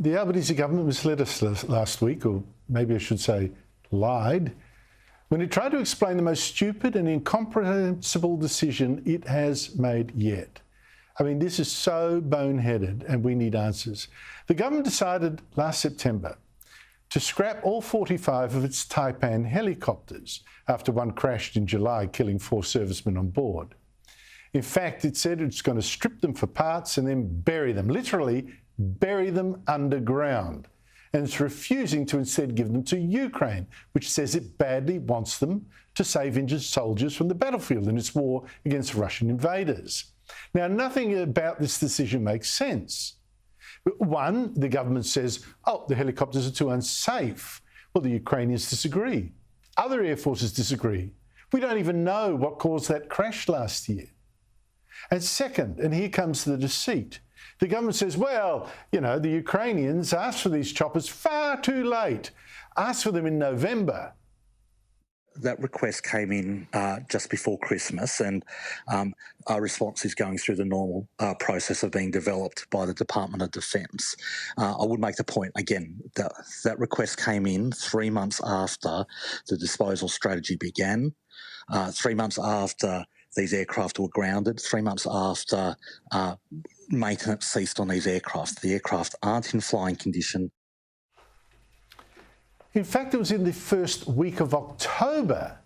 The Albanese government misled us last week, or maybe I should say lied, when it tried to explain the most stupid and incomprehensible decision it has made yet. I mean, this is so boneheaded and we need answers. The government decided last September to scrap all 45 of its Taipan helicopters after one crashed in July, killing 4 servicemen on board. In fact, it said it's going to strip them for parts and then bury them, literally bury them underground. And it's refusing to instead give them to Ukraine, which says it badly wants them to save injured soldiers from the battlefield in its war against Russian invaders. Now, nothing about this decision makes sense. One, the government says, oh, the helicopters are too unsafe. Well, the Ukrainians disagree. Other air forces disagree. We don't even know what caused that crash last year. And second, and here comes the deceit, the government says, well, you know, the Ukrainians asked for these choppers far too late, asked for them in November. That request came in just before Christmas, and our response is going through the normal process of being developed by the Department of Defence. I would make the point, again, that request came in 3 months after the disposal strategy began, 3 months after these aircraft were grounded, 3 months after maintenance ceased on these aircraft. The aircraft aren't in flying condition. In fact, it was in the first week of October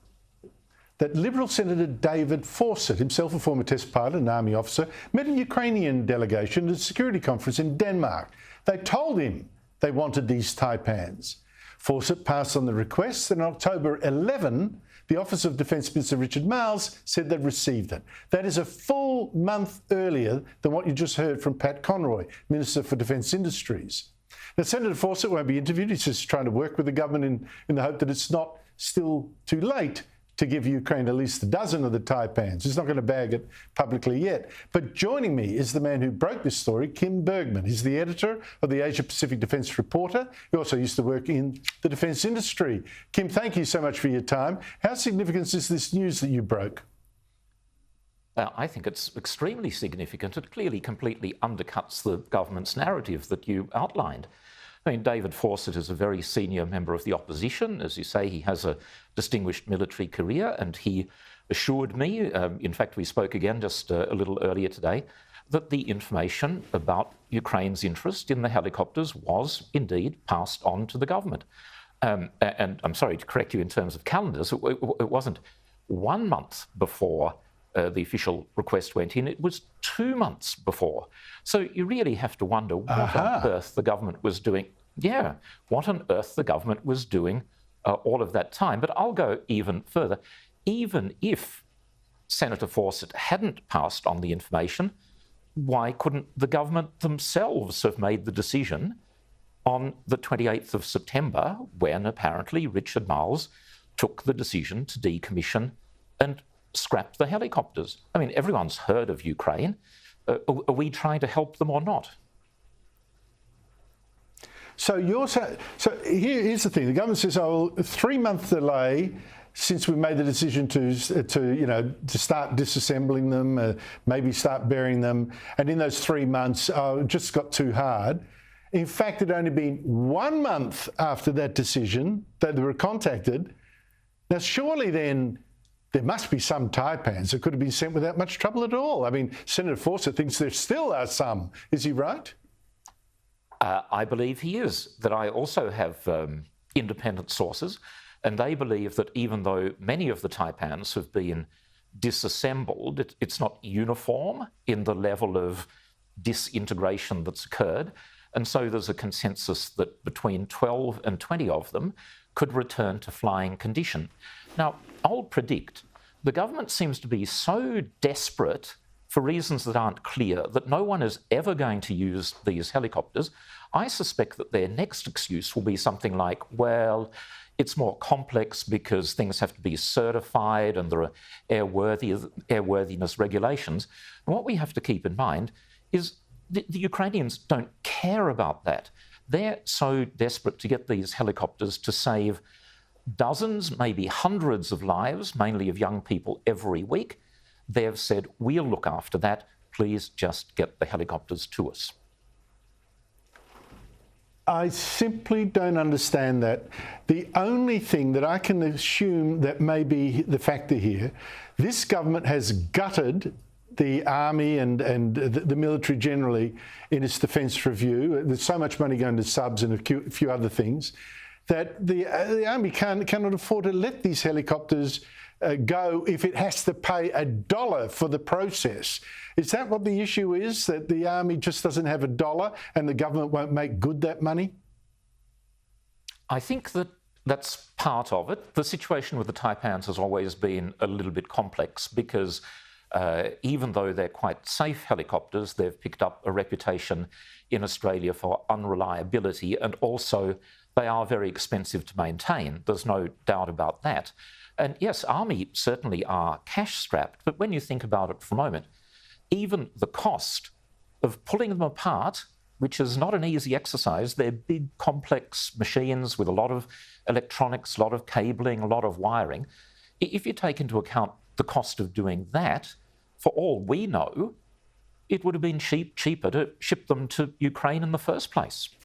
that Liberal Senator David Fawcett, himself a former test pilot and army officer, met a Ukrainian delegation at a security conference in Denmark. They told him they wanted these Taipans. Fawcett passed on the request, and on October 11, the Office of Defence Minister Richard Marles said they'd received it. That is a full month earlier than what you just heard from Pat Conroy, Minister for Defence Industries. Now, Senator Fawcett won't be interviewed. He's just trying to work with the government in the hope that it's not still too late to give Ukraine at least a dozen of the Taipans. He's not going to bag it publicly yet. But joining me is the man who broke this story, Kim Bergman. He's the editor of the Asia Pacific Defence Reporter. He also used to work in the defence industry. Kim, thank you so much for your time. How significant is this news that you broke? I think it's extremely significant. It clearly completely undercuts the government's narrative that you outlined. I mean, David Fawcett is a very senior member of the opposition. As you say, he has a distinguished military career, and he assured me, in fact, we spoke again just a little earlier today, that the information about Ukraine's interest in the helicopters was indeed passed on to the government. And I'm sorry to correct you in terms of calendars, it wasn't 1 month before the official request went in, it was 2 months before. So you really have to wonder what on earth the government was doing. Yeah, what on earth the government was doing all of that time. But I'll go even further. Even if Senator Fawcett hadn't passed on the information, why couldn't the government themselves have made the decision on the 28th of September, when apparently Richard Marles took the decision to decommission and scrap the helicopters? I mean, everyone's heard of Ukraine. Are we trying to help them or not? So here's the thing. The government says, oh, a 3-month delay since we made the decision to start disassembling them, maybe start burying them. And in those 3 months, it just got too hard. In fact, it had only been 1 month after that decision that they were contacted. Now, surely then there must be some Taipans that could have been sent without much trouble at all. I mean, Senator Fawcett thinks there still are some. Is he right? I believe he is. That I also have independent sources, and they believe that even though many of the Taipans have been disassembled, it's not uniform in the level of disintegration that's occurred. And so there's a consensus that between 12 and 20 of them could return to flying condition. Now, I'll predict the government seems to be so desperate for reasons that aren't clear that no one is ever going to use these helicopters. I suspect that their next excuse will be something like, well, it's more complex because things have to be certified and there are airworthiness regulations. And what we have to keep in mind is the Ukrainians don't care about that. They're so desperate to get these helicopters to save dozens, maybe hundreds of lives, mainly of young people, every week. They've said, we'll look after that. Please just get the helicopters to us. I simply don't understand that. The only thing that I can assume that may be the factor here, this government has gutted the army and the military generally in its defence review. There's so much money going to subs and a few other things that the army cannot afford to let these helicopters go if it has to pay $1 for the process. Is that what the issue is, that the army just doesn't have $1 and the government won't make good that money? I think that's part of it. The situation with the Taipans has always been a little bit complex because even though they're quite safe helicopters, they've picked up a reputation in Australia for unreliability, and also they are very expensive to maintain. There's no doubt about that. And yes, Army certainly are cash-strapped, but when you think about it for a moment, even the cost of pulling them apart, which is not an easy exercise, they're big, complex machines with a lot of electronics, a lot of cabling, a lot of wiring. If you take into account the cost of doing that, for all we know, it would have been cheaper to ship them to Ukraine in the first place.